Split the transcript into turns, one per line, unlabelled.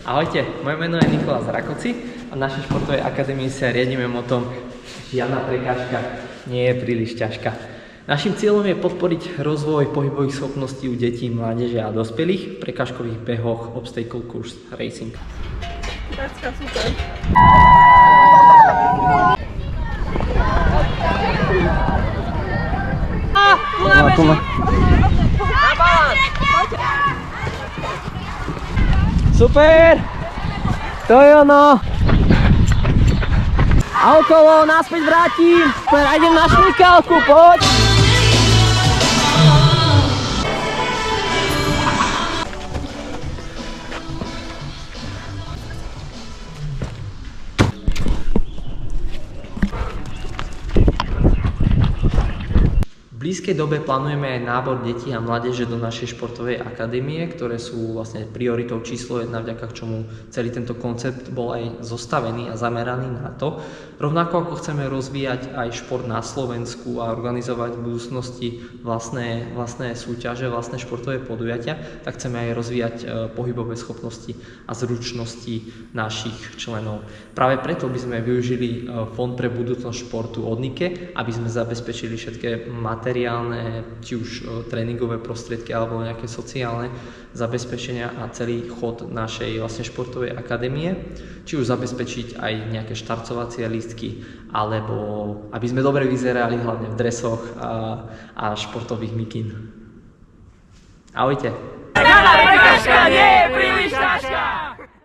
Ahojte, moje meno je Nikolás Rakoci a v našej športovej akadémii sa riadime motom žiadna prekážka nie je príliš ťažká. Naším cieľom je podporiť rozvoj pohybových schopností u detí, mládeže a dospelých v prekážkových behoch obstacle course racing.
Pecka, super.
Super! To je ono! A okolo, naspäť vrátim! Super, idem na šmykálku, poď! V blízkej dobe plánujeme aj nábor detí a mládeže do našej športovej akadémie, ktoré sú vlastne prioritou číslo 1, vďaka čomu celý tento koncept bol aj zostavený a zameraný na to. Rovnako ako chceme rozvíjať aj šport na Slovensku a organizovať v budúcnosti vlastné súťaže, vlastné športové podujatia, tak chceme aj rozvíjať pohybové schopnosti a zručnosti našich členov. Práve preto by sme využili Fond pre budúcnosť športu od NIKE, aby sme zabezpečili všetky materiálne, či už tréningové prostriedky alebo nejaké sociálne zabezpečenia a celý chod našej vlastne športovej akadémie, či už zabezpečiť aj nejaké štartovacie lístky, alebo aby sme dobre vyzerali hlavne v dresoch a športových mikín. Ahojte!
Žiadna prekážka nie je príliš ťažká.